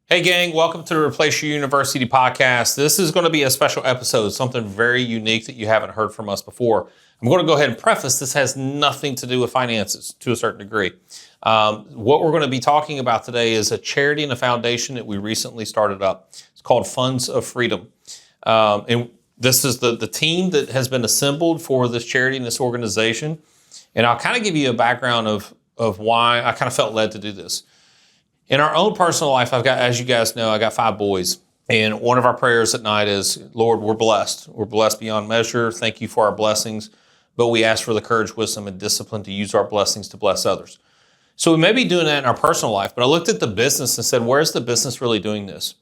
Hey gang, welcome to the Replace Your University podcast. This is going to be a special episode, something very unique that you haven't heard from us before. I'm going to go ahead and preface, this has nothing to do with finances to a certain degree. What we're going to be talking about today is a charity and a foundation that we recently started up. It's called Funds of Freedom. And this is the team that has been assembled for this charity and this organization. And I'll kind of give you a background of why I kind of felt led to do this. In our own personal life, as you guys know, I got 5 boys. And one of our prayers at night is, Lord, we're blessed. We're blessed beyond measure. Thank you for our blessings. But we ask for the courage, wisdom, and discipline to use our blessings to bless others. So we may be doing that in our personal life, but I looked at the business and said, where's the business really doing this?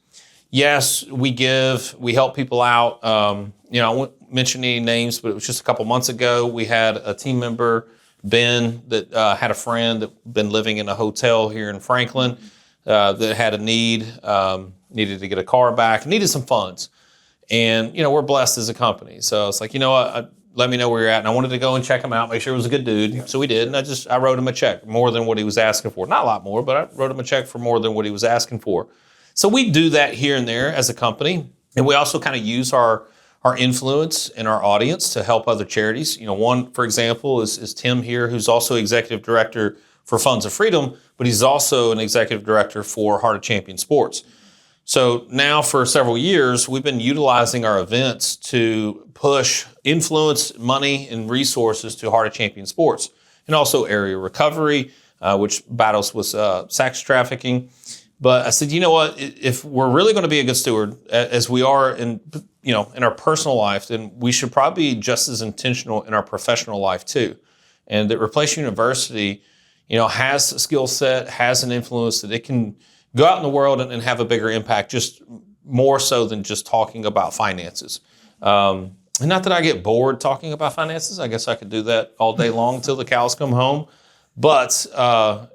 Yes, we give, we help people out. I won't mention any names, but it was just a couple months ago. We had a team member, Ben, that had a friend that been living in a hotel here in Franklin that had a need, needed to get a car back, needed some funds. And, we're blessed as a company. So it's like, let me know where you're at. And I wanted to go and check him out, make sure he was a good dude. Yeah. So we did. And I wrote him a check, more than what he was asking for. Not a lot more, but I wrote him a check for more than what he was asking for. So we do that here and there as a company. And we also kind of use our influence in our audience to help other charities. One, for example, is Tim here, who's also executive director for Funds of Freedom, but he's also an executive director for Heart of Champion Sports. So now for several years, we've been utilizing our events to push influence, money, and resources to Heart of Champion Sports, and also Area Recovery, which battles with sex trafficking. But I said, you know what? If we're really going to be a good steward, as we are in our personal life, then we should probably be just as intentional in our professional life too. And that Replace University, has a skill set, has an influence that it can go out in the world and have a bigger impact, just more so than just talking about finances. And not that I get bored talking about finances. I guess I could do that all day long until the cows come home. But,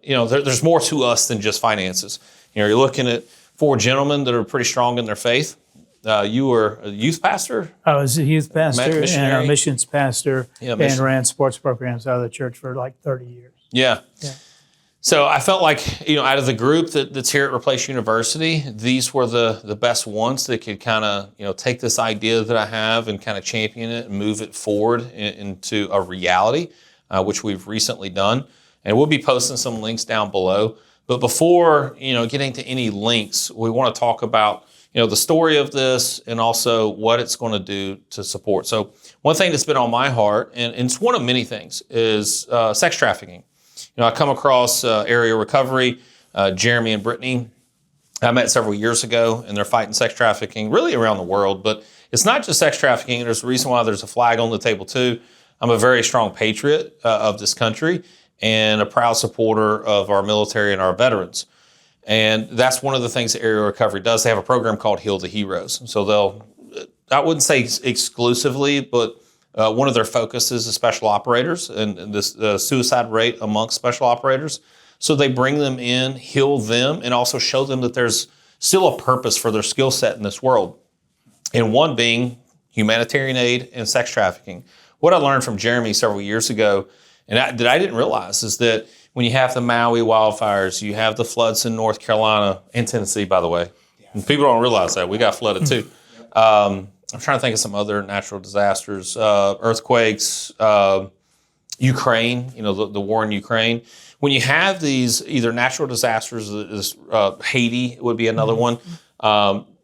there's more to us than just finances. You're looking at 4 gentlemen that are pretty strong in their faith. You were a youth pastor? I was a youth pastor missionary. And a missions pastor and ran sports programs out of the church for like 30 years. Yeah. So I felt like, out of the group that's here at Replace University, these were the best ones that could kind of, take this idea that I have and kind of champion it and move it forward into a reality, which we've recently done. And we'll be posting some links down below. But before, getting to any links, we want to talk about, the story of this and also what it's going to do to support. So one thing that's been on my heart, and it's one of many things, is sex trafficking. I come across Area Recovery, Jeremy and Brittany. I met several years ago, and they're fighting sex trafficking really around the world. But it's not just sex trafficking. There's a reason why there's a flag on the table, too. I'm a very strong patriot of this country and a proud supporter of our military and our veterans. And that's one of the things that Area Recovery does. They have a program called Heal the Heroes. So I wouldn't say exclusively, but one of their focuses is special operators and this suicide rate amongst special operators. So they bring them in, heal them, and also show them that there's still a purpose for their skill set in this world. And one being humanitarian aid and sex trafficking. What I learned from Jeremy several years ago, and that I didn't realize, is that when you have the Maui wildfires, you have the floods in North Carolina and Tennessee, by the way. And people don't realize that. We got flooded too. I'm trying to think of some other natural disasters, earthquakes, Ukraine, the war in Ukraine. When you have these either natural disasters, Haiti would be another one,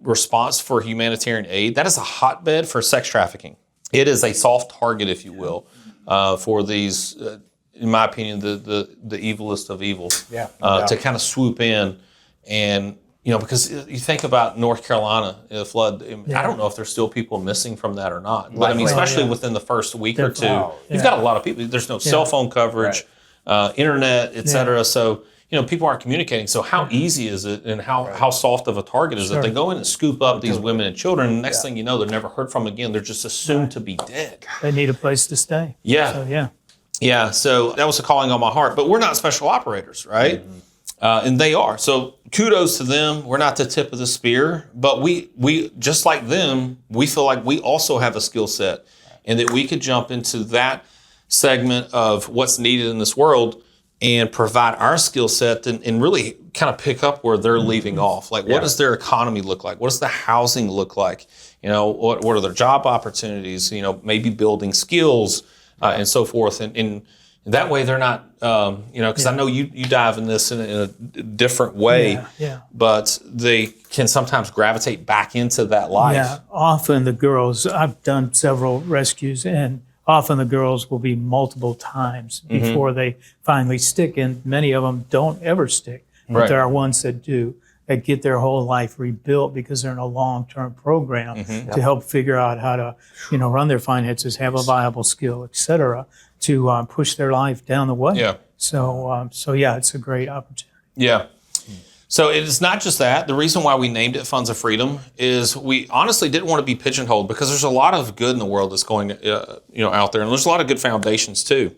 response for humanitarian aid, that is a hotbed for sex trafficking. It is a soft target, if you will, for these, in my opinion, the evilest of evil, to kind of swoop in and, because you think about North Carolina, the flood, I don't know if there's still people missing from that or not. But especially within the first week or two, you've got a lot of people. There's no cell phone coverage, internet, et cetera. So, people aren't communicating. So how easy is it and how soft of a target is it? They go in and scoop up these women and children. And the next thing you know, they're never heard from again. They're just assumed to be dead. They need a place to stay. Yeah. So, Yeah, so that was a calling on my heart. But we're not special operators, right? Mm-hmm. And they are. So kudos to them. We're not the tip of the spear, but we just like them, we feel like we also have a skill set and that we could jump into that segment of what's needed in this world and provide our skill set and really kind of pick up where they're leaving off. Like, what does their economy look like? What does the housing look like? You know, what are their job opportunities? You know, maybe building skills and so forth. And that way they're not, you know, because I know you dive in this in a different way, but they can sometimes gravitate back into that life. Yeah, often the girls, I've done several rescues, and often the girls will be multiple times before they finally stick, and many of them don't ever stick. But there are ones that do, that get their whole life rebuilt because they're in a long-term program to help figure out how to, you know, run their finances, have a viable skill, et cetera, to push their life down the way. Yeah. So yeah, it's a great opportunity. Yeah. So it's not just that. The reason why we named it Funds of Freedom is we honestly didn't want to be pigeonholed, because there's a lot of good in the world that's going, you know, out there, and there's a lot of good foundations too.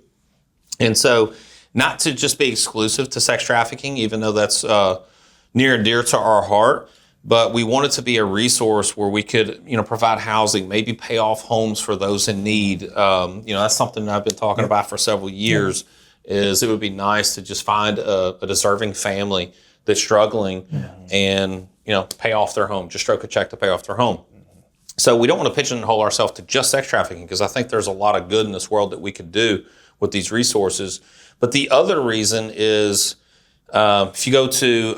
And so, not to just be exclusive to sex trafficking, even though that's near and dear to our heart, but we wanted to be a resource where we could, you know, provide housing, maybe pay off homes for those in need. You know, that's something that I've been talking about for several years. Is it would be nice to just find a deserving family that's struggling and, you know, pay off their home, just stroke a check to pay off their home. So we don't want to pigeonhole ourselves to just sex trafficking, because I think there's a lot of good in this world that we could do with these resources. But the other reason is, if you go to,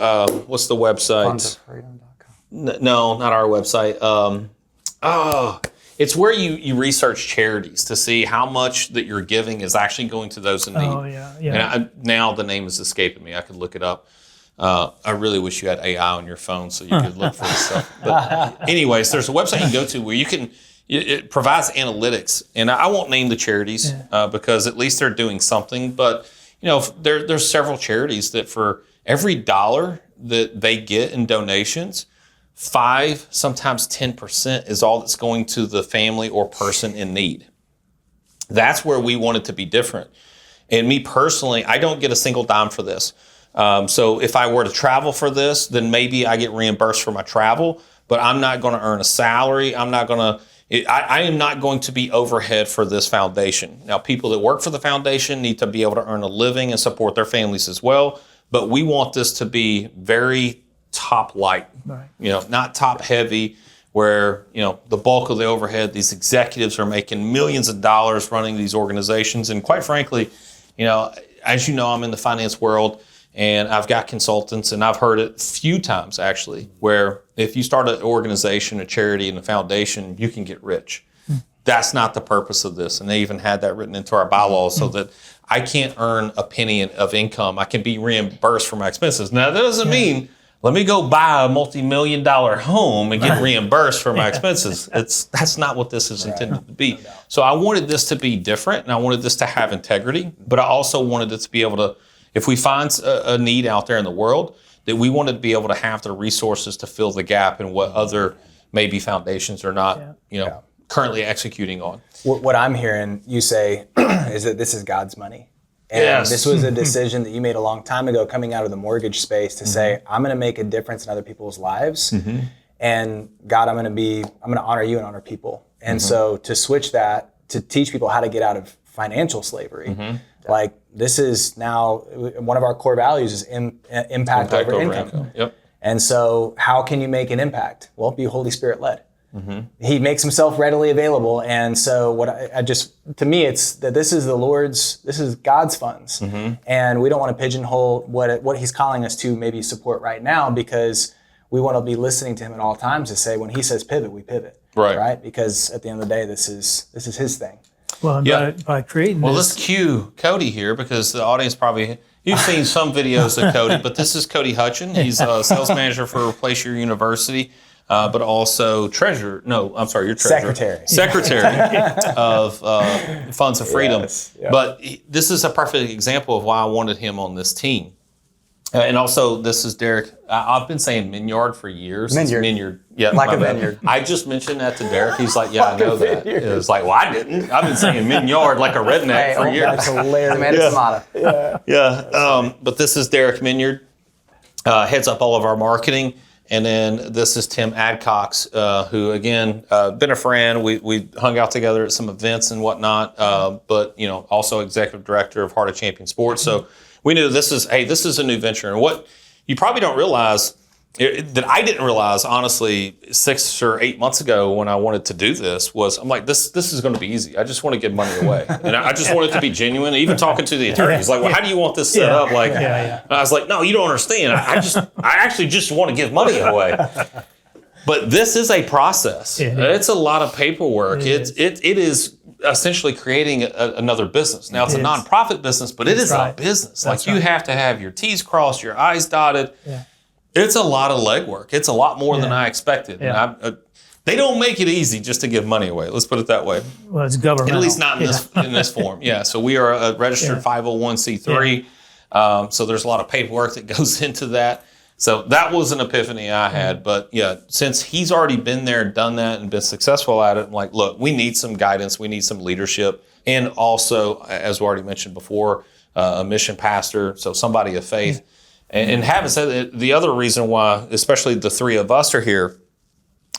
what's the website? Fundsofreedom.com. No, not our website. It's where you research charities to see how much that you're giving is actually going to those in need. Oh, yeah. And now the name is escaping me. I could look it up. I really wish you had AI on your phone so you could look for this stuff. But anyways, there's a website you can go to where you can, it provides analytics. And I won't name the charities because at least they're doing something. But, you know, there's several charities that for every dollar that they get in donations, 5, sometimes 10% is all that's going to the family or person in need. That's where we want it to be different. And me personally, I don't get a single dime for this. So if I were to travel for this, then maybe I get reimbursed for my travel, but I'm not going to earn a salary. I am not going to be overhead for this foundation. Now, people that work for the foundation need to be able to earn a living and support their families as well. But we want this to be very top light, you know, not top heavy, where, you know, the bulk of the overhead, these executives are making millions of dollars running these organizations. And quite frankly, you know, as you know, I'm in the finance world, and I've got consultants, and I've heard it a few times actually, where if you start an organization, a charity, and a foundation, you can get rich. That's not the purpose of this. And they even had that written into our bylaws so that I can't earn a penny of income. I can be reimbursed for my expenses. Now, that doesn't mean let me go buy a multi-million-dollar home and get reimbursed for my expenses. That's not what this is intended to be. So I wanted this to be different, and I wanted this to have integrity, but I also wanted it to be able to, if we find a need out there in the world, that we wanted to be able to have the resources to fill the gap in what other maybe foundations are not, you know, currently executing on. What I'm hearing you say is that this is God's money. And this was a decision that you made a long time ago, coming out of the mortgage space, to say, I'm going to make a difference in other people's lives. And God, I'm going to honor you and honor people. And so to switch that, to teach people how to get out of financial slavery, like this is now one of our core values is impact over income. And so how can you make an impact? Well, be Holy Spirit led. He makes himself readily available. And so to me, it's that this is God's funds. And we don't want to pigeonhole what he's calling us to maybe support right now, because we want to be listening to him at all times to say, when he says pivot, we pivot. Right? Because at the end of the day, this is his thing. Well, by creating this. Let's cue Cody here, because the audience probably, you've seen some videos of Cody, but this is Cody Hutchin. He's a sales manager for Replace Your University. But also treasurer. No, I'm sorry, you're treasurer. Secretary of Funds of Freedom. But this is a perfect example of why I wanted him on this team. And also, this is Derek. I've been saying Minyard for years. Minyard. Yeah, like a vineyard. I just mentioned that to Derek. He's like, yeah, I know that. It was like, well, I didn't. I've been saying Minyard like a redneck for years. That's hilarious. But this is Derek Minyard, heads up all of our marketing. And then this is Tim Adcox, who, again, been a friend. We hung out together at some events and whatnot, but, you know, also executive director of Heart of Champion Sports. So we knew this is a new venture. And what you probably don't realize, that I didn't realize, honestly, 6 or 8 months ago when I wanted to do this, was I'm like, this is going to be easy. I just want to give money away. And I just want it to be genuine. Even talking to the attorneys, like, well, how do you want this set up? Like, I was like, no, you don't understand. I actually just want to give money away. But this is a process. It's a lot of paperwork. It is essentially creating another business. Now, it's a nonprofit business, but it is a business. Like, you have to have your T's crossed, your I's dotted. It's a lot of legwork. It's a lot more than I expected. And they don't make it easy just to give money away. Let's put it that way. Well, it's governmental. At least not in this form. So we are a registered 501c3. So there's a lot of paperwork that goes into that. So that was an epiphany I had. But since he's already been there, done that, and been successful at it, I'm like, look, we need some guidance. We need some leadership. And also, as we already mentioned before, a mission pastor, so somebody of faith. And having said that, the other reason why, especially the three of us are here,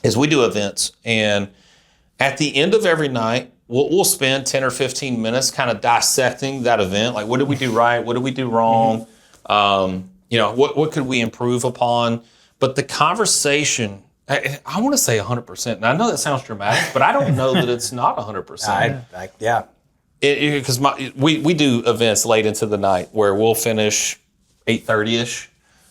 is we do events. And at the end of every night, we'll spend 10 or 15 minutes kind of dissecting that event. Like, what did we do right? What did we do wrong? What could we improve upon? But the conversation, I want to say 100%. And I know that sounds dramatic, but I don't know that it's not 100%. Because we do events late into the night where we'll finish 8:30ish,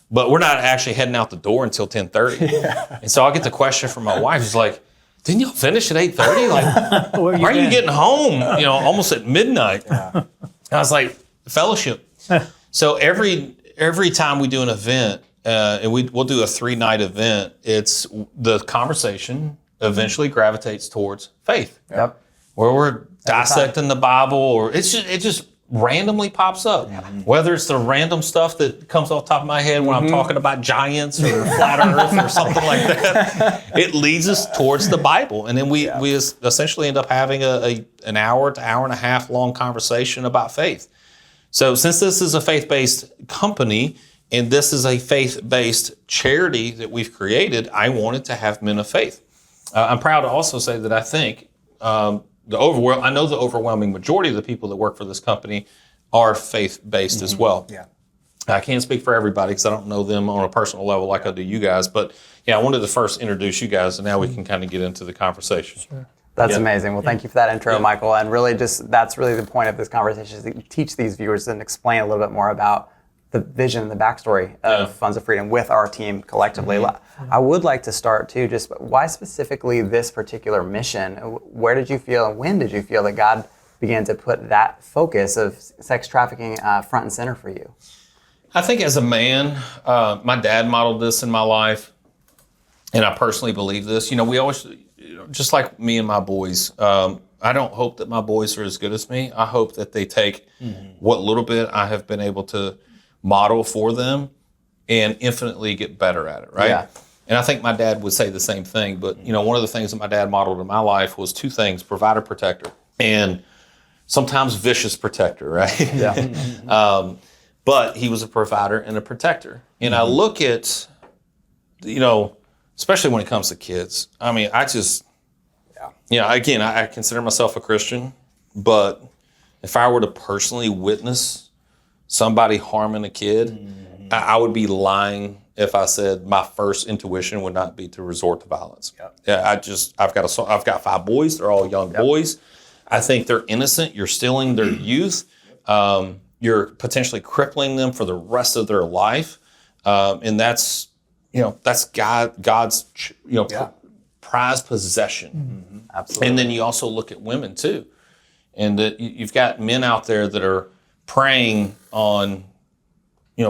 but we're not actually heading out the door until 10:30. And so I get the question from my wife. She's like, "Didn't y'all finish at 8:30? Like, why are you getting home? Almost at midnight?" I was like, "Fellowship." So every time we do an event, and we'll do a 3-night event, it's the conversation eventually gravitates towards faith. Where we're dissecting the Bible, or it just randomly pops up. Whether it's the random stuff that comes off the top of my head when I'm talking about giants or flat earth or something like that, it leads us towards the Bible. And then we essentially end up having an hour to hour and a half long conversation about faith. So since this is a faith-based company and this is a faith-based charity that we've created, I wanted to have men of faith. I'm proud to also say that I think the overwhelming majority of the people that work for this company are faith-based as well. I can't speak for everybody because I don't know them on a personal level like I do you guys. But I wanted to first introduce you guys, and now we can kind of get into the conversation. Sure. That's amazing. Well, thank you for that intro, Michael. And really that's really the point of this conversation, is to teach these viewers and explain a little bit more about the vision and the backstory of Funds of Freedom with our team collectively. I would like to start too, just why specifically this particular mission? Where did you feel and when did you feel that God began to put that focus of sex trafficking front and center for you? I think as a man, my dad modeled this in my life, and I personally believe this. We always, just like me and my boys, I don't hope that my boys are as good as me. I hope that they take what little bit I have been able to model for them and infinitely get better at it, right? And I think my dad would say the same thing. But, one of the things that my dad modeled in my life was 2 things: provider, protector, and sometimes vicious protector, right? But he was a provider and a protector. And I look at, especially when it comes to kids, I mean, again, I consider myself a Christian, but if I were to personally witness somebody harming a kid, I would be lying if I said my first intuition would not be to resort to violence. I've got 5 boys. They're all young boys. I think they're innocent. You're stealing their youth. You're potentially crippling them for the rest of their life. And that's God's prized possession. Absolutely. And then you also look at women too. And that you've got men out there that are preying on,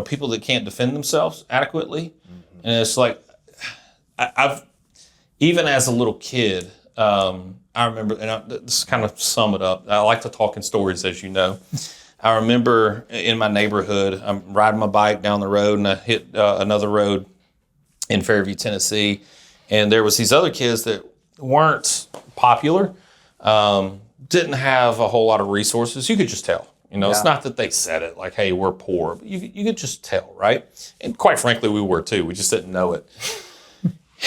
people that can't defend themselves adequately. And it's like, I've, even as a little kid, I remember, and this kind of sum it up. I like to talk in stories, as you know. I remember in my neighborhood, I'm riding my bike down the road and I hit another road in Fairview, Tennessee. And there was these other kids that weren't popular, didn't have a whole lot of resources. You could just tell. It's not that they said it like, hey, we're poor. But you could just tell, right? And quite frankly, we were too. We just didn't know it.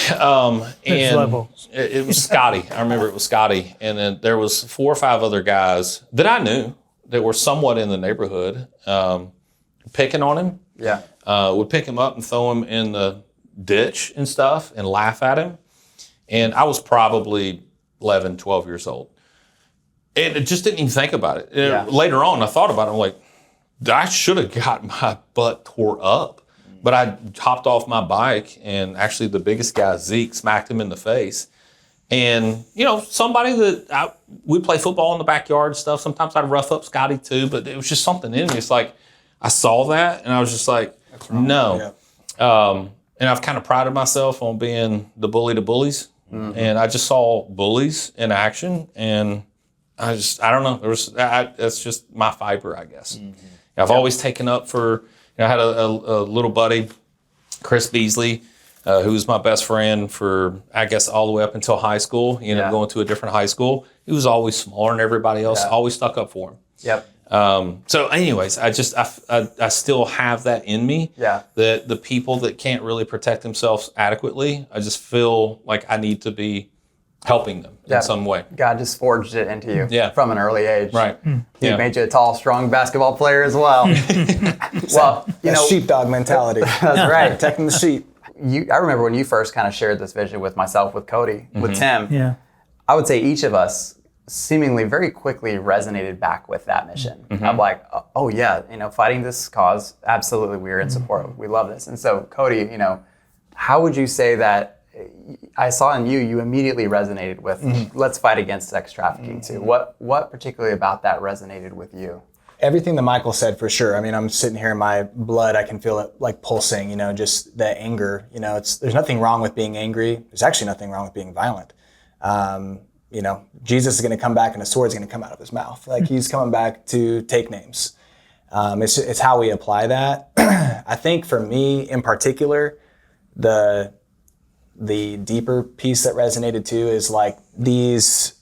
And it was Scotty. I remember it was Scotty. And then there was 4 or 5 other guys that I knew that were somewhat in the neighborhood. picking on him. Yeah. Would pick him up and throw him in the ditch and stuff and laugh at him. And I was probably 11, 12 years old. And it just didn't even think about it. Later on, I thought about it. I'm like, I should have got my butt tore up. But I hopped off my bike, and actually the biggest guy, Zeke, smacked him in the face. And, somebody that we play football in the backyard and stuff. Sometimes I'd rough up Scotty too, but it was just something in me. It's like, I saw that, and I was just like, no. Yeah. And I've kind of prided myself on being the bully to bullies. Mm-hmm. And I just saw bullies in action, and I don't know. That's just my fiber, I guess. Mm-hmm. I've always taken up for, I had a little buddy, Chris Beasley, who was my best friend for, I guess, all the way up until high school. He ended up going to a different high school. He was always smaller than everybody else, always stuck up for him. Yep. So anyways, I still have that in me. Yeah. That the people that can't really protect themselves adequately, I just feel like I need to be helping them in some way. God just forged it into you from an early age. Right. He made you a tall, strong basketball player as well. Well, sheepdog mentality. That's right. Protecting the sheep. I remember when you first kind of shared this vision with myself, with Cody, with Tim. Yeah. I would say each of us seemingly very quickly resonated back with that mission. I'm like, oh yeah, fighting this cause, absolutely, we're in support. We love this. And so, Cody, how would you say that I saw in you immediately resonated with let's fight against sex trafficking too? What particularly about that resonated with you? Everything that Michael said, for sure. I mean, I'm sitting here in my blood, I can feel it like pulsing, just the anger. There's nothing wrong with being angry. There's actually nothing wrong with being violent. Jesus is going to come back and a sword's going to come out of his mouth. Like, he's coming back to take names. It's how we apply that. I think for me in particular, the deeper piece that resonated too is like these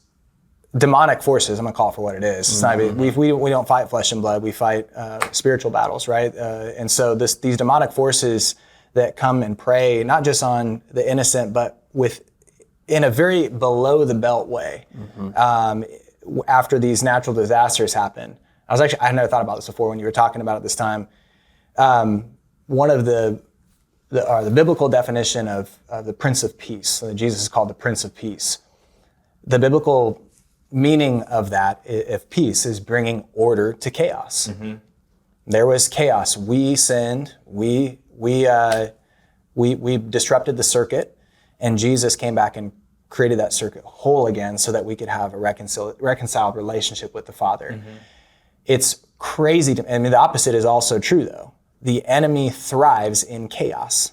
demonic forces. I'm gonna call it for what it is. It's not, we don't fight flesh and blood. We fight spiritual battles, right? And so these demonic forces that come and prey not just on the innocent, but in a very below the belt way. After these natural disasters happen, I had never thought about this before when you were talking about it this time. One of the biblical definition of the Prince of Peace. So Jesus is called the Prince of Peace. The biblical meaning of that, of peace, is bringing order to chaos. Mm-hmm. There was chaos. We sinned. We disrupted the circuit, and Jesus came back and created that circuit whole again, so that we could have a reconciled relationship with the Father. Mm-hmm. It's crazy. The opposite is also true, though. The enemy thrives in chaos.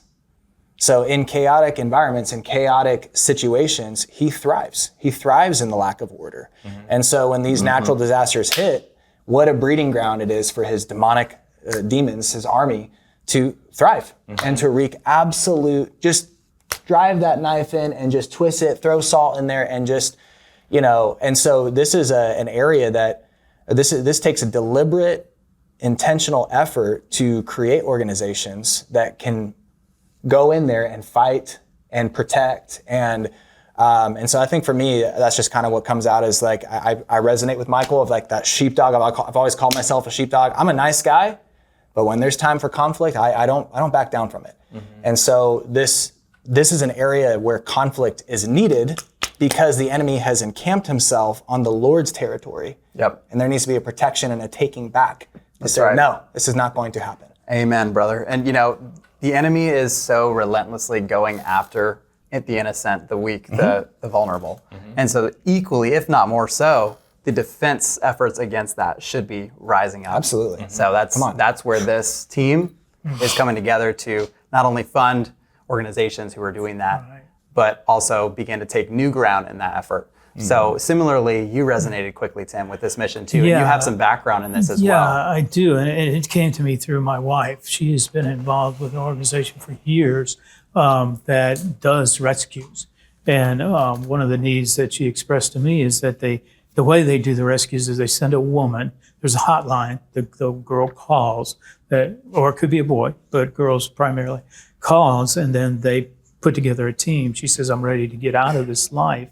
So in chaotic environments, in chaotic situations, he thrives. He thrives in the lack of order. Mm-hmm. And so when these natural disasters hit, what a breeding ground it is for his demonic demons, his army, to thrive and to wreak absolute, just drive that knife in and just twist it, throw salt in there, and just, and so this is an area that this takes a deliberate, intentional effort to create organizations that can go in there and fight and protect. And so I think for me, that's just kind of what comes out as like, I resonate with Michael of like that sheepdog. I've always called myself a sheepdog. I'm a nice guy, but when there's time for conflict, I don't back down from it. Mm-hmm. And so this is an area where conflict is needed because the enemy has encamped himself on the Lord's territory. Yep. And there needs to be a protection and a taking back. That's right. No, this is not going to happen. Amen, brother. And the enemy is so relentlessly going after the innocent, the weak, the vulnerable. Mm-hmm. And so equally, if not more so, the defense efforts against that should be rising up. Absolutely. Mm-hmm. So that's where this team is coming together to not only fund organizations who are doing that, but also begin to take new ground in that effort. So similarly, you resonated quickly, Tim, with this mission too. Yeah. And you have some background in this as well. Yeah, I do. And it came to me through my wife. She has been involved with an organization for years that does rescues. And one of the needs that she expressed to me is that the way they do the rescues is they send a woman. There's a hotline. The girl calls, or it could be a boy, but girls primarily, calls, and then they put together a team. She says, I'm ready to get out of this life.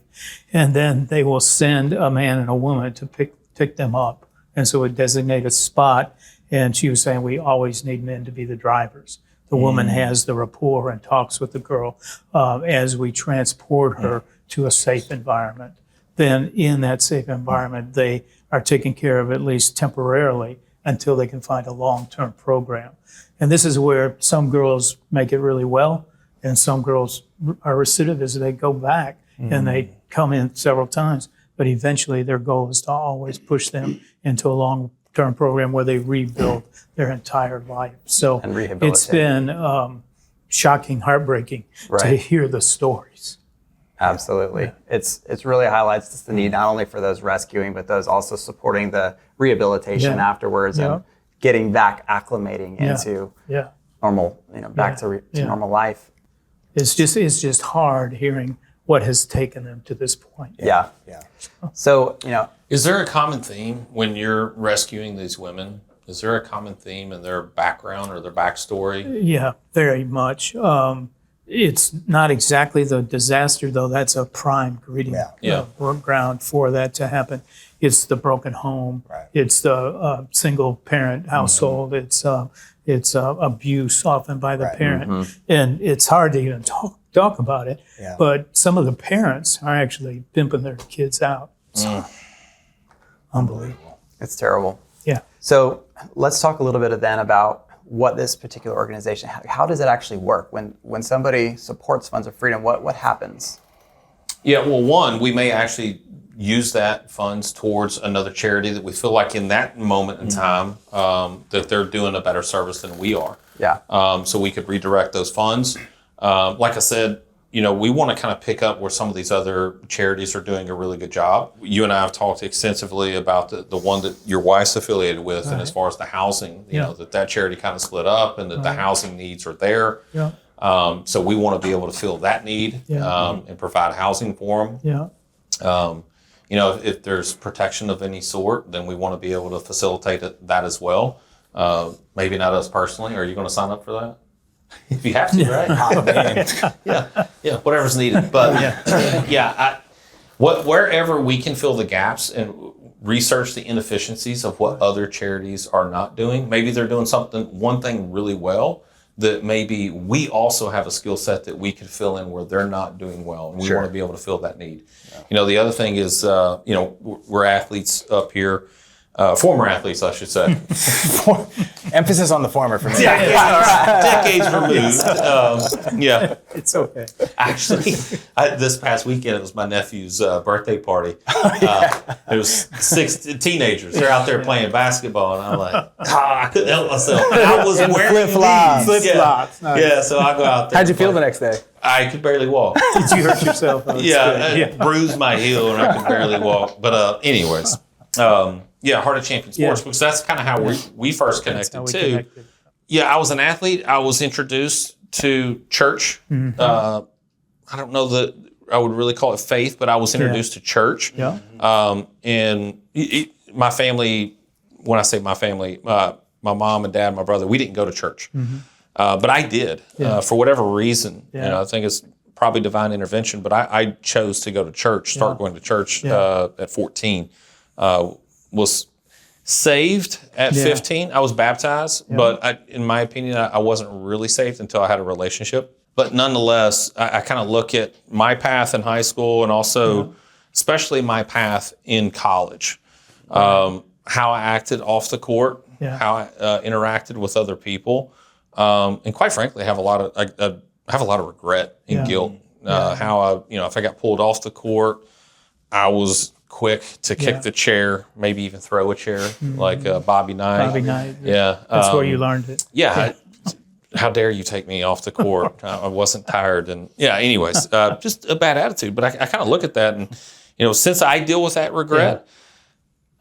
And then they will send a man and a woman to pick them up. And so it designate a spot And she was saying we always need men to be the drivers. The woman has the rapport and talks with the girl as we transport her to a safe environment. Then in that safe environment, they are taken care of at least temporarily until they can find a long-term program. And this is where some girls make it really well, and some girls are recidivist. They go back and they come in several times, but eventually their goal is to always push them into a long-term program where they rebuild their entire life. So it's been shocking, heartbreaking to hear the stories. Absolutely. It's really highlights the need not only for those rescuing, but those also supporting the rehabilitation afterwards and getting back acclimating into normal, back to normal life. It's just hard hearing what has taken them to this point. Yeah. So, is there a common theme when you're rescuing these women? Is there a common theme in their background or their backstory? Yeah, very much. It's not exactly the disaster, though. That's a prime ingredient, ground for that to happen. It's the broken home. Right. It's the single-parent household. It's abuse often by the parent, and it's hard to even talk about it. Yeah. But some of the parents are actually pimping their kids out. So, unbelievable. It's terrible. Yeah. So let's talk a little bit then about what this particular organization, how does it actually work? When somebody supports Funds of Freedom, what happens? Yeah, well, one, we may actually use that funds towards another charity that we feel like in that moment in time that they're doing a better service than we are. Yeah. So we could redirect those funds. Like I said, we want to kind of pick up where some of these other charities are doing a really good job. You and I have talked extensively about the one that your wife's affiliated with, and as far as the housing, you know, that charity kind of split up and that the housing needs are there. Yeah. So we want to be able to fill that need and provide housing for them. Yeah. If there's protection of any sort, then we want to be able to facilitate that as well. Maybe not us personally. Are you going to sign up for that? If you have to, right? Yeah, whatever's needed. But wherever we can fill the gaps and research the inefficiencies of what other charities are not doing. Maybe they're doing one thing really well that maybe we also have a skill set that we could fill in where they're not doing well, and we want to be able to fill that need. Yeah. The other thing is, we're athletes up here. Former athletes, I should say. Emphasis on the former for me. Decades removed. It's okay. Actually, this past weekend, it was my nephew's birthday party. It was 6 teenagers. They're out there playing basketball, and I'm like, I couldn't help myself. And I was wearing flip-flops. Nice. Yeah, so I go out there. How'd you feel the next day? I could barely walk. Did you hurt yourself? I bruised my heel, and I could barely walk. But anyways. Heart of Champion Sports, because that's kind of how we first connected too. Yeah, I was an athlete. I was introduced to church. Mm-hmm. I don't know that I would really call it faith, but I was introduced to church. Yeah. And my family, when I say my family, my mom and dad, and my brother, we didn't go to church. Mm-hmm. But I did for whatever reason. Yeah. I think it's probably divine intervention, but I chose to go to church, start going to church at 14. Was saved at 15. I was baptized, but in my opinion, I wasn't really saved until I had a relationship. But nonetheless, I kind of look at my path in high school and also especially my path in college, how I acted off the court, how I interacted with other people, and quite frankly, I have a lot of regret and guilt. How if I got pulled off the court, I was quick to kick the chair, maybe even throw a chair, like Bobby Knight. Bobby Knight. Yeah. That's where you learned it. Yeah. How dare you take me off the court? I wasn't tired. And anyways, just a bad attitude. But I kind of look at that and, since I deal with that regret,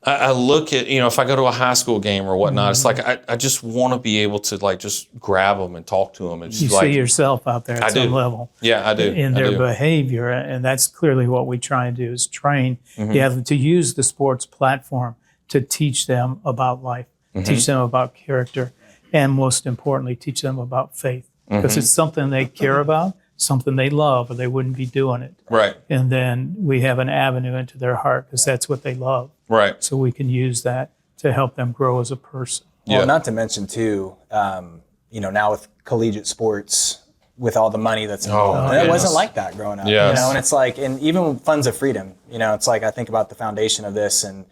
I look at, if I go to a high school game or whatnot, it's like I just want to be able to just grab them and talk to them. And you see yourself out there at some level. Yeah, I do. In their behavior. And that's clearly what we try and do is train to use the sports platform to teach them about life, teach them about character, and most importantly, teach them about faith. Because it's something they care about, something they love, or they wouldn't be doing it. Right. And then we have an avenue into their heart because that's what they love. Right. So we can use that to help them grow as a person. Well, not to mention too, now with collegiate sports, with all the money that's involved, and it wasn't like that growing up. Yes. And it's like, and even with Funds of Freedom, it's like I think about the foundation of this, and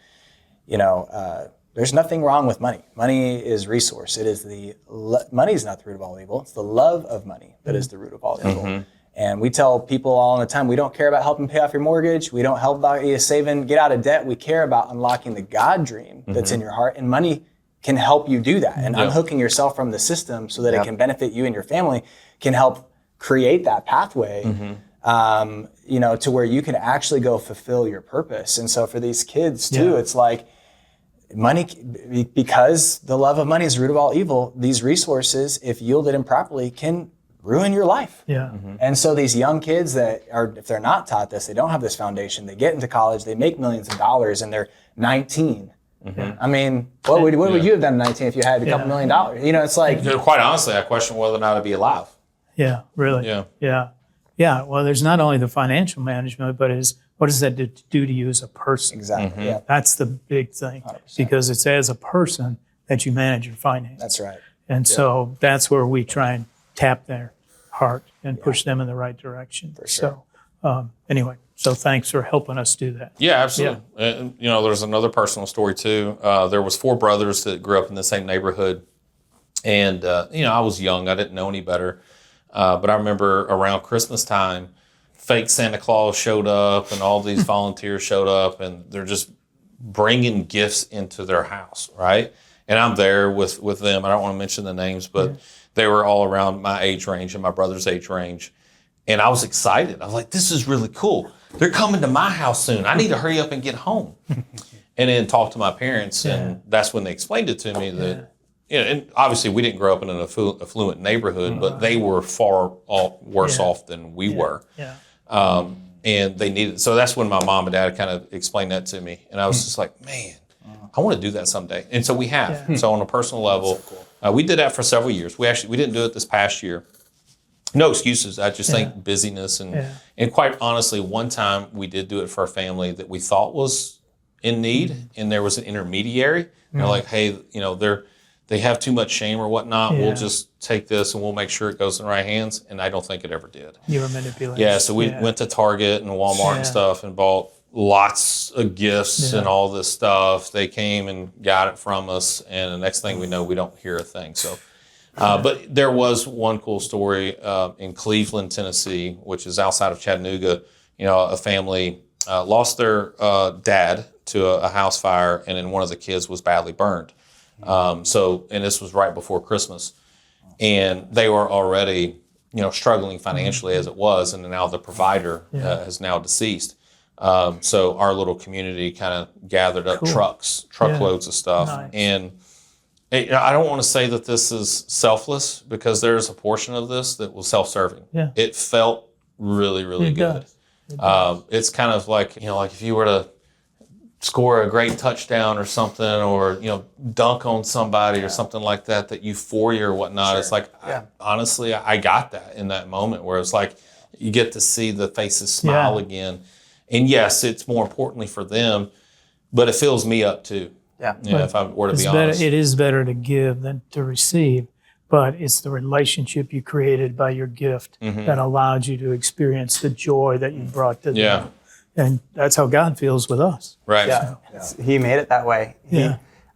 there's nothing wrong with money. Money is resource. It is money is not the root of all evil. It's the love of money that is the root of all evil. And we tell people all the time, we don't care about helping pay off your mortgage. We don't help about you saving, get out of debt. We care about unlocking the God dream that's in your heart, and money can help you do that. And unhooking yourself from the system so that it can benefit you and your family can help create that pathway, to where you can actually go fulfill your purpose. And so for these kids too, it's like money, because the love of money is the root of all evil, these resources, if yielded improperly, can ruin your life. And so these young kids that are, if they're not taught this, they don't have this foundation, they get into college, they make millions of dollars, and they're 19. I mean, what would you have done at 19 if you had a couple $1 million? It's like... Quite honestly, I question whether or not I'd be alive. Yeah, really. Yeah. Well, there's not only the financial management, but what does that do to you as a person? Exactly. Yeah. That's the big thing, 100%. because it's as a person that you manage your finances. That's right. And so that's where we try and tap their heart and push them in the right direction. For sure. So anyway, so thanks for helping us do that. Yeah, absolutely. And, there's another personal story too. There was 4 brothers that grew up in the same neighborhood. And, I was young. I didn't know any better. But I remember around Christmas time, fake Santa Claus showed up and all these volunteers showed up, and they're just bringing gifts into their house, right? And I'm there with them. I don't want to mention the names, but they were all around my age range and my brother's age range. And I was excited. I was like, this is really cool. They're coming to my house soon. I need to hurry up and get home. And then talk to my parents, and that's when they explained it to me that, and obviously we didn't grow up in an affluent neighborhood, but they were far worse off than we were. And they needed, so that's when my mom and dad kind of explained that to me. And I was just like, man, I want to do that someday. And so we have. So on a personal level, we did that for several years. We didn't do it this past year. No excuses. I just think busyness and quite honestly, one time we did do it for a family that we thought was in need, and there was an intermediary. And they're like, hey, they have too much shame or whatnot. We'll just take this and we'll make sure it goes in the right hands. And I don't think it ever did. You were manipulated. Yeah, so we went to Target and Walmart and stuff and bought lots of gifts and all this stuff. They came and got it from us, and the next thing we know, we don't hear a thing. So, but there was one cool story in Cleveland, Tennessee, which is outside of Chattanooga. A family lost their dad to a house fire, and then one of the kids was badly burned. And this was right before Christmas, and they were already, struggling financially as it was, and now the provider is now deceased. So our little community kind of gathered up truckloads of stuff. Nice. And I don't want to say that this is selfless, because there's a portion of this that was self-serving. Yeah. It felt really, really good. It's kind of like, like if you were to score a great touchdown or something, or, dunk on somebody or something like that, that euphoria or whatnot. It's like, honestly, I got that in that moment where it's like, you get to see the faces smile again. And yes, it's more importantly for them, but it fills me up too. If I were to be honest. It is better to give than to receive, but it's the relationship you created by your gift that allowed you to experience the joy that you brought to them. And that's how God feels with us. Right. He made it that way.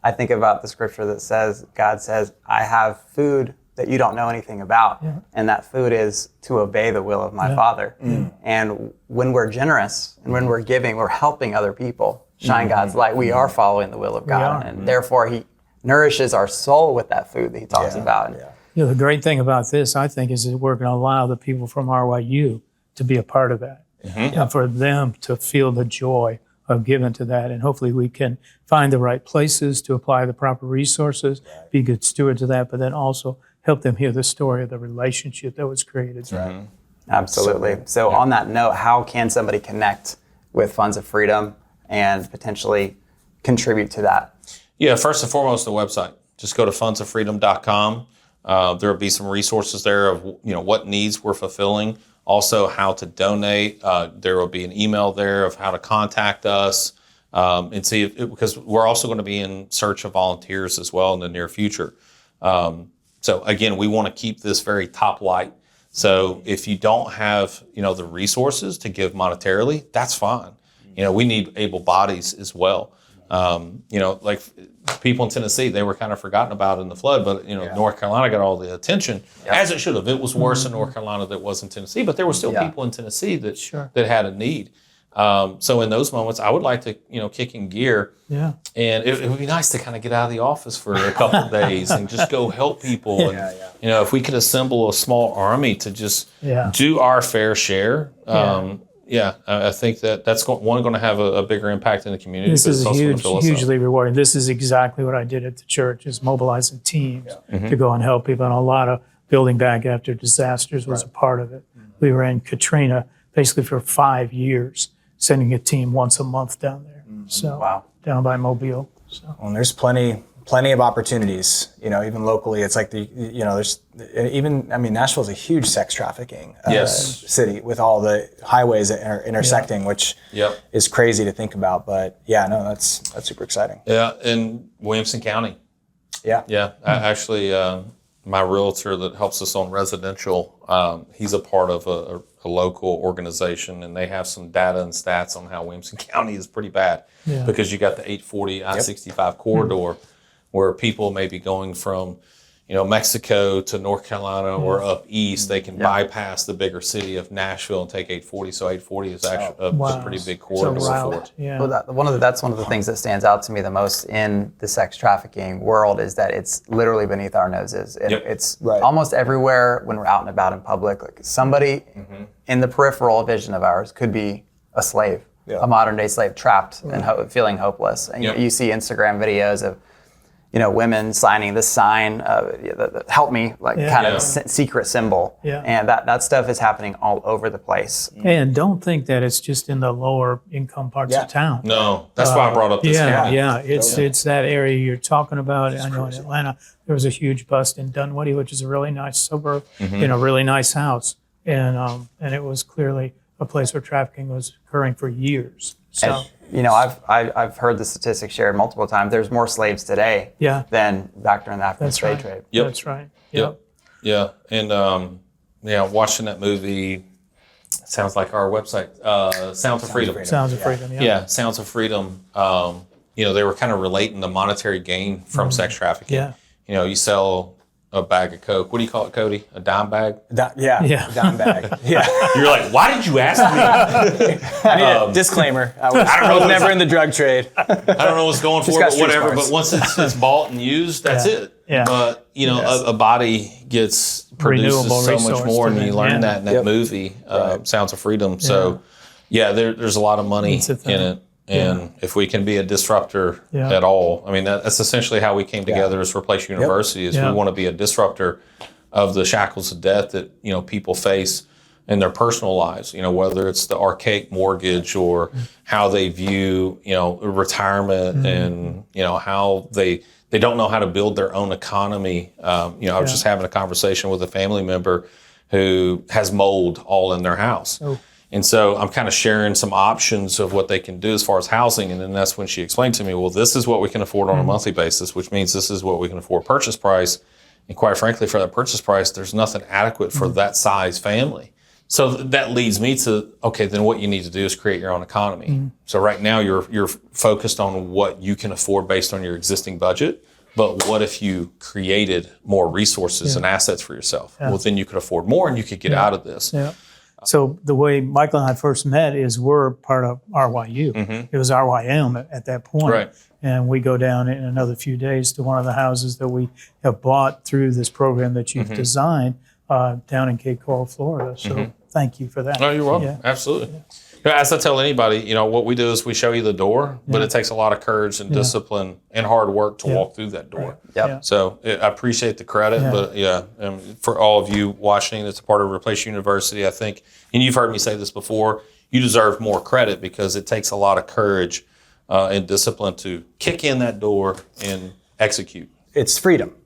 I think about the scripture that says, God says, I have food that you don't know anything about. And that food is to obey the will of my Father. And when we're generous and when we're giving, we're helping other people shine God's light. We are following the will of God. And therefore, He nourishes our soul with that food that He talks about. The great thing about this, I think, is that we're going to allow the people from RYU to be a part of that. And for them to feel the joy of giving to that. And hopefully we can find the right places to apply the proper resources, be good stewards of that, but then also help them hear the story of the relationship that was created. That's right. Absolutely. So on that note, how can somebody connect with Funds of Freedom and potentially contribute to that? Yeah, first and foremost, the website. Just go to fundsoffreedom.com. There will be some resources there of what needs we're fulfilling. Also, how to donate. There will be an email there of how to contact us. and see if, because we're also going to be in search of volunteers as well in the near future. So again, we want to keep this very top light. So if you don't have, the resources to give monetarily, that's fine. We need able bodies as well. Like people in Tennessee, they were kind of forgotten about in the flood, but North Carolina got all the attention, as it should have. It was worse in North Carolina than it was in Tennessee, but there were still people in Tennessee that had a need. So in those moments, I would like to, kick in gear. Yeah. And it would be nice to kind of get out of the office for a couple of days and just go help people. And, if we could assemble a small army to just do our fair share. I think that's going to have a bigger impact in the community. This is hugely rewarding. This is exactly what I did at the church, is mobilizing teams to go and help people. And a lot of building back after disasters was a part of it. We were in Katrina basically for 5 years, sending a team once a month down there. So down by Mobile. So. Well, and there's plenty of opportunities, even locally. It's like Nashville's a huge sex trafficking city with all the highways that are intersecting, which is crazy to think about. But that's super exciting. Yeah, in Williamson County. Yeah. Actually, my realtor that helps us on residential, he's a part of a local organization, and they have some data and stats on how Williamson County is pretty bad because you got the 840 I-65 corridor where people may be going from, Mexico to North Carolina or up east. They can bypass the bigger city of Nashville and take 840. So 840 is actually a pretty big corridor for it. Yeah. Well, that's one of the things that stands out to me the most in the sex trafficking world is that it's literally beneath our noses. It's almost everywhere when we're out and about in public. Like somebody in the peripheral vision of ours could be a slave, a modern day slave trapped and feeling hopeless. And you see Instagram videos of women signing this sign, help me, kind of secret symbol. Yeah. And that stuff is happening all over the place. And don't think that it's just in the lower income parts of town. No, that's why I brought up this county. It's that area you're talking about. I know in Atlanta, there was a huge bust in Dunwoody, which is a really nice suburb, in a really nice house. And it was clearly a place where trafficking was occurring for years. So. And, I've heard the statistics shared multiple times. There's more slaves today than back during the African slave trade. Yep. That's right. Yep. Yeah. And watching that movie sounds like our website, Sounds of Freedom. Sounds of Freedom. Yeah, Sounds of Freedom. They were kind of relating the monetary gain from sex trafficking. Yeah. You sell a bag of Coke. What do you call it, Cody? A dime bag? A dime bag. Yeah. You're like, why did you ask me? I need a disclaimer. I was never in the drug trade. I don't know what's going for, but whatever. But once it's bought and used, that's it. Yeah. But a body produces so much more, and you learn that in that movie, Sounds of Freedom. So, there's a lot of money in it. And if we can be a disruptor at all, that's essentially how we came together as Replace University. Is we want to be a disruptor of the shackles of death that people face in their personal lives. Whether it's the archaic mortgage or how they view retirement and how they don't know how to build their own economy. I was just having a conversation with a family member who has mold all in their house. And so I'm kind of sharing some options of what they can do as far as housing. And then that's when she explained to me, well, this is what we can afford on a monthly basis, which means this is what we can afford purchase price. And quite frankly, for that purchase price, there's nothing adequate for that size family. So that leads me to, okay, then what you need to do is create your own economy. So right now you're focused on what you can afford based on your existing budget. But what if you created more resources and assets for yourself? Well, then you could afford more and you could get out of this. Yeah. So the way Michael and I first met is we're part of RYU. It was RYM at that point. Right. And we go down in another few days to one of the houses that we have bought through this program that you've designed down in Cape Coral, Florida. So thank you for that. Oh, you're welcome. Yeah. Absolutely. As I tell anybody, what we do is we show you the door, but it takes a lot of courage and discipline and hard work to walk through that door. Yep. So I appreciate the credit, but and for all of you watching that's a part of Replace University, I think, and you've heard me say this before, you deserve more credit because it takes a lot of courage and discipline to kick in that door and execute. It's freedom.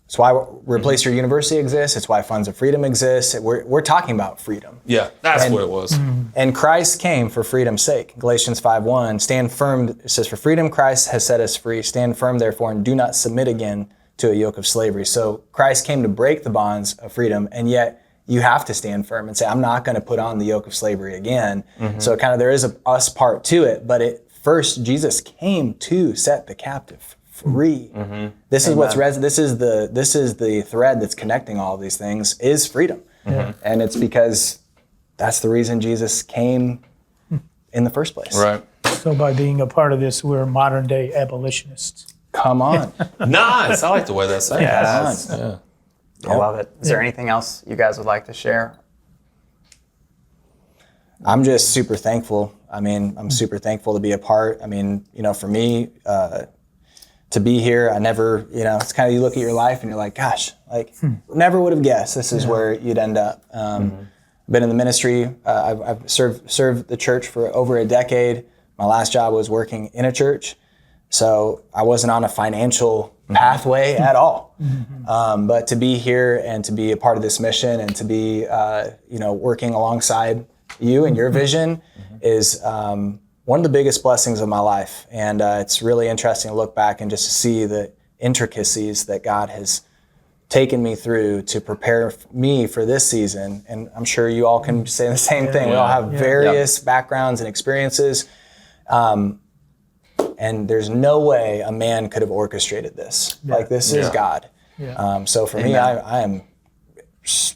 It's why Replace Your University exists. It's why Funds of Freedom exists. We're talking about freedom. Yeah, that's what it was. And Christ came for freedom's sake. Galatians 5:1, stand firm. It says, for freedom Christ has set us free. Stand firm, therefore, and do not submit again to a yoke of slavery. So Christ came to break the bonds of freedom, and yet you have to stand firm and say, I'm not going to put on the yoke of slavery again. So kind of there is a us part to it, but first Jesus came to set the captive free. This is what's this is the thread that's connecting all of these things is freedom. And it's because that's the reason Jesus came in the first place. Right. So by being a part of this, we're modern day abolitionists. Come on. Nice. I like the way that sounds. Yes. Yeah. I love it. Is there anything else you guys would like to share? I'm just super thankful. I mean, I'm super thankful to be a part. I mean, for me, to be here, I never, it's kind of, you look at your life and you're like, gosh, never would have guessed this is where you'd end up. Been in the ministry. I've served the church for over a decade. My last job was working in a church. So I wasn't on a financial pathway at all. But to be here and to be a part of this mission and to be, working alongside you and your vision is one of the biggest blessings of my life. And it's really interesting to look back and just to see the intricacies that God has taken me through to prepare me for this season. And I'm sure you all can say the same thing. We all have various backgrounds and experiences. And there's no way a man could have orchestrated this. This is God. So for me, I am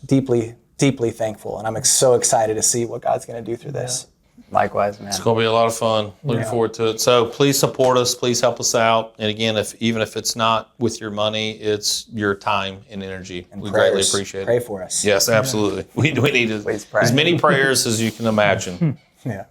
deeply, deeply thaiful. And I'm so excited to see what God's going to do through this. Likewise, man. It's going to be a lot of fun. Looking forward to it. So please support us. Please help us out. And again, even if it's not with your money, it's your time and energy. And we prayers. greatly appreciate it. Pray for us. Yes, absolutely. We need as many prayers as you can imagine. Yeah.